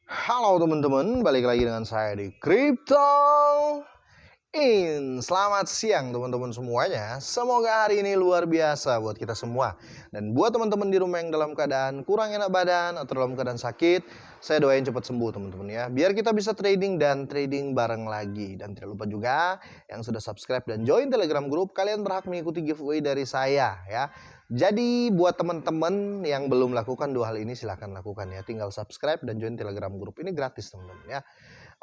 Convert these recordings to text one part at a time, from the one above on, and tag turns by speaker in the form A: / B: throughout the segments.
A: Halo teman-teman, balik lagi dengan saya di Crypto In. Selamat siang teman-teman semuanya. Semoga hari ini luar biasa buat kita semua. Dan buat teman-teman di rumah yang dalam keadaan kurang enak badan atau dalam keadaan sakit, saya doain cepat sembuh teman-teman ya. Biar kita bisa trading dan trading bareng lagi. Dan tidak lupa juga yang sudah subscribe dan join Telegram Group, kalian berhak mengikuti giveaway dari saya ya. Jadi buat teman-teman yang belum lakukan dua hal ini, silahkan lakukan ya. Tinggal subscribe dan join Telegram Group. Ini gratis teman-teman ya.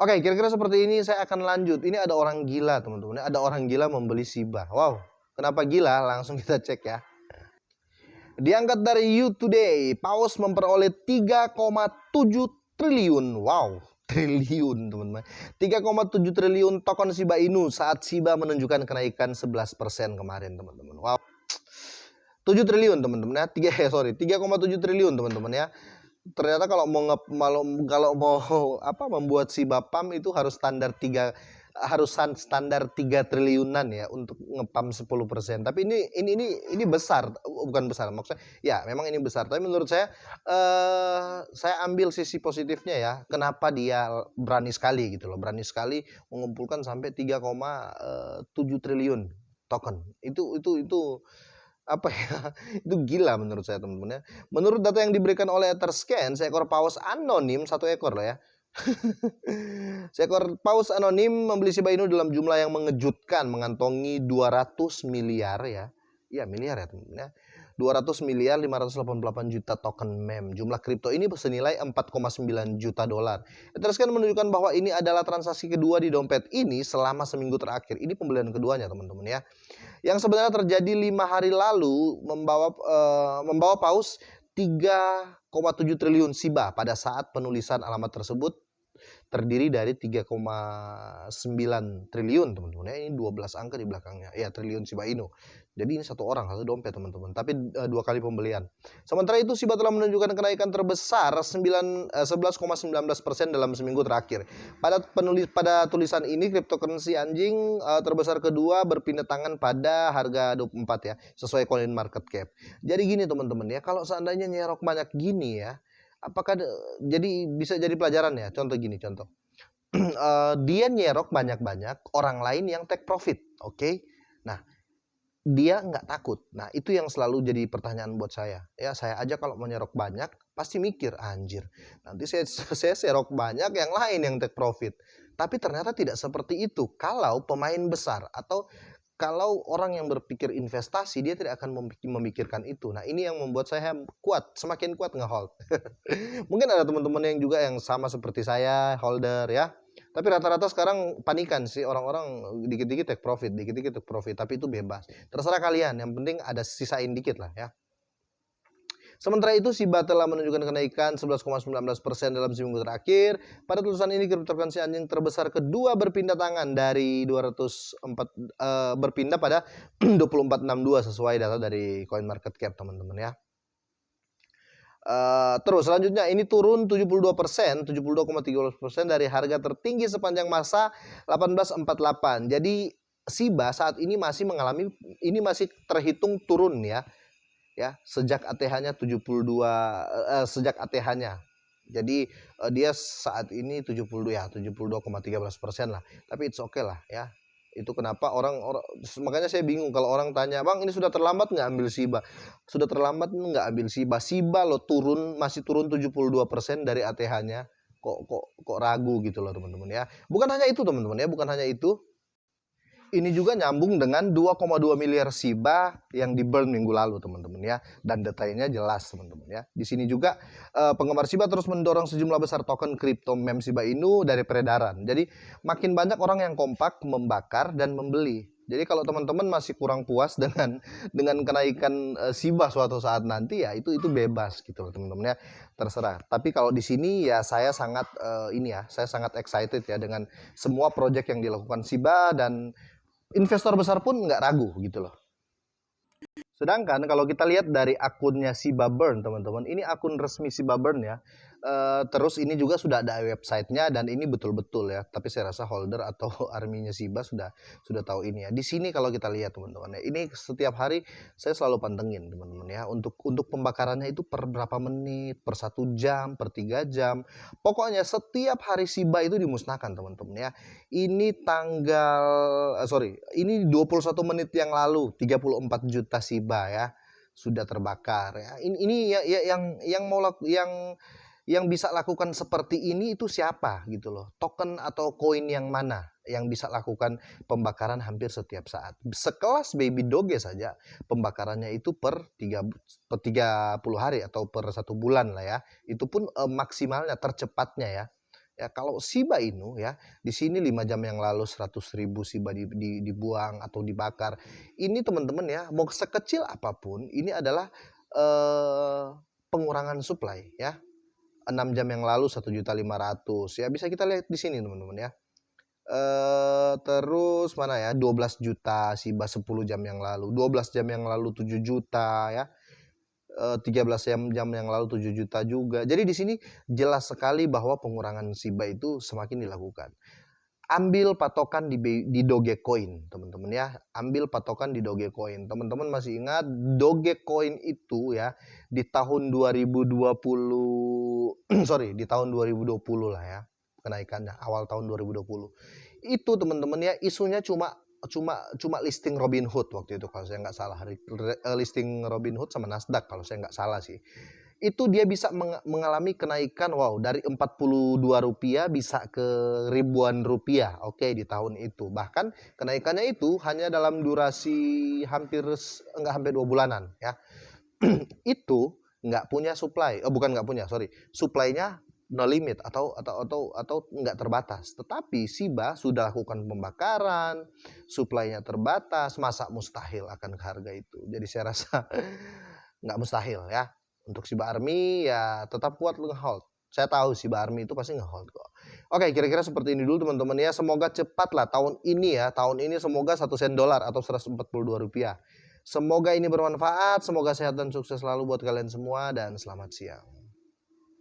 A: Oke, kira-kira seperti ini saya akan lanjut. Ini ada orang gila teman-teman. Ada orang gila membeli Shiba. Wow, kenapa gila? Langsung kita cek ya. Diangkat dari You Today, Paus memperoleh 3,7 triliun. Wow, triliun teman-teman. 3,7 triliun token Shiba Inu saat Shiba menunjukkan kenaikan 11% kemarin teman-teman. Wow. 7 triliun teman-teman ya. 3,7 triliun teman-teman ya. Ternyata kalau mau membuat Shiba Pump itu harus standar 3 triliunan ya untuk ngepam 10%. Tapi ini besar, bukan besar maksudnya. Ya, memang ini besar, tapi menurut saya ambil sisi positifnya ya. Kenapa dia berani sekali gitu loh. Berani sekali mengumpulkan sampai 3,7 triliun token. Itu apa ya, itu gila menurut saya teman-teman ya. Menurut data yang diberikan oleh Etherscan, seekor paus anonim, satu ekor loh ya. Seekor paus anonim membeli Shiba Inu dalam jumlah yang mengejutkan, mengantongi 200 miliar ya. Iya miliar ya teman-teman ya. 200 miliar 588 juta token mem. Jumlah kripto ini senilai 4,9 juta dolar. Etherscan menunjukkan bahwa ini adalah transaksi kedua di dompet ini selama seminggu terakhir. Ini pembelian keduanya teman-teman ya. Yang sebenarnya terjadi 5 hari lalu membawa paus 3,7 triliun Shiba pada saat penulisan alamat tersebut terdiri dari 3,9 triliun teman-teman ya. Ini 12 angka di belakangnya ya, triliun Shiba Inu. Jadi ini satu orang, satu dompet teman-teman, tapi 2 kali pembelian. Sementara itu Shiba telah menunjukkan kenaikan terbesar 11,19% dalam seminggu terakhir. Pada tulisan ini cryptocurrency anjing terbesar kedua berpindah tangan pada harga 24 ya, sesuai coin market cap. Jadi gini teman-teman ya, kalau seandainya nyerok banyak gini ya, apakah jadi bisa jadi pelajaran ya? Contoh gini, contoh. Dia nyerok banyak-banyak, orang lain yang take profit, oke? Nah, dia nggak takut. Nah, itu yang selalu jadi pertanyaan buat saya. Ya, saya aja kalau mau nyerok banyak, pasti mikir, anjir, nanti saya serok banyak, yang lain yang take profit. Tapi ternyata tidak seperti itu. Kalau pemain besar atau kalau orang yang berpikir investasi, dia tidak akan memikirkan itu. Nah, ini yang membuat saya kuat, semakin kuat nge-hold. Mungkin ada teman-teman yang juga yang sama seperti saya, holder ya. Tapi rata-rata sekarang panikan sih orang-orang, dikit-dikit take profit, dikit-dikit take profit. Tapi itu bebas. Terserah kalian, yang penting ada sisain dikit lah ya. Sementara itu, Shiba telah menunjukkan kenaikan 11,19% dalam seminggu terakhir. Pada tulisan ini, cryptocurrency anjing terbesar kedua berpindah tangan dari 204 berpindah pada 2462 sesuai data dari CoinMarketCap teman-teman ya. Terus selanjutnya ini turun 72%, 72,13% dari harga tertinggi sepanjang masa 1848. Jadi Shiba saat ini masih terhitung turun ya. Ya, sejak ATH-nya 72 sejak ATH-nya. Jadi dia saat ini 72,13% lah. Tapi it's okay lah ya. Itu kenapa makanya saya bingung kalau orang tanya, "Bang, ini sudah terlambat nggak ambil Shiba?" Sudah terlambat nggak ambil Shiba? Shiba lo masih turun 72% dari ATH-nya. Kok ragu gitu loh teman-teman ya. Bukan hanya itu teman-teman ya, bukan hanya itu. Ini juga nyambung dengan 2,2 miliar Shiba yang di burn minggu lalu teman-teman ya, dan detailnya jelas teman-teman ya. Di sini juga penggemar Shiba terus mendorong sejumlah besar token kripto mem Shiba Inu dari peredaran. Jadi makin banyak orang yang kompak membakar dan membeli. Jadi kalau teman-teman masih kurang puas dengan kenaikan Shiba suatu saat nanti ya, itu bebas gitu loh teman-teman ya, terserah. Tapi kalau di sini ya saya sangat saya sangat excited ya dengan semua project yang dilakukan Shiba, dan investor besar pun nggak ragu gitu loh. Sedangkan kalau kita lihat dari akunnya Shiba Burn teman-teman, ini akun resmi Shiba Burn ya. Terus ini juga sudah ada websitenya dan ini betul-betul ya, tapi saya rasa holder atau arminya Shiba sudah tahu ini ya. Di sini kalau kita lihat teman-teman ya, ini setiap hari saya selalu pantengin teman-teman ya, untuk pembakarannya itu per berapa menit, per 1 jam, per 3 jam. Pokoknya setiap hari Shiba itu dimusnahkan teman-teman ya. Ini ini 21 menit yang lalu 34 juta Shiba ya sudah terbakar ya. Ini ya yang bisa lakukan seperti ini itu siapa gitu loh. Token atau koin yang mana yang bisa lakukan pembakaran hampir setiap saat. Sekelas Baby Doge saja pembakarannya itu per 30 hari atau per 1 bulan lah ya. Itu pun maksimalnya tercepatnya ya. Ya kalau Shiba Inu ya, di sini 5 jam yang lalu 100.000 Shiba dibuang atau dibakar. Ini teman-teman ya, mau sekecil apapun ini adalah pengurangan supply ya. 6 jam yang lalu 1.500.000 ya, bisa kita lihat di sini teman-teman ya. Terus mana ya, 12 juta Shiba 10 jam yang lalu, 12 jam yang lalu 7 juta ya. 13 jam yang lalu 7 juta juga. Jadi di sini jelas sekali bahwa pengurangan Shiba itu semakin dilakukan. Ambil patokan di Dogecoin teman-teman ya, ambil patokan di Dogecoin. Teman-teman masih ingat Dogecoin itu ya di tahun 2020 di tahun 2020 lah ya kenaikannya, awal tahun 2020 itu teman-teman ya, isunya cuma listing Robinhood waktu itu kalau saya nggak salah, listing Robinhood sama Nasdaq kalau saya nggak salah sih. Itu dia bisa mengalami kenaikan dari Rp42 bisa ke ribuan rupiah, oke, di tahun itu. Bahkan kenaikannya itu hanya dalam durasi hampir 2 bulanan ya. Itu nggak punya supply, bukan nggak punya, supply-nya no limit atau nggak terbatas. Tetapi Shiba sudah lakukan pembakaran, supply-nya terbatas, masa mustahil akan ke harga itu. Jadi saya rasa nggak mustahil ya. Untuk Shiba Army ya tetap kuat nge-hold. Saya tahu Shiba Army itu pasti nge-hold kok. Oke, kira-kira seperti ini dulu teman-teman ya. Semoga cepat lah tahun ini ya. Tahun ini semoga 1 sen dolar atau Rp142. Semoga ini bermanfaat, semoga sehat dan sukses selalu buat kalian semua dan selamat siang.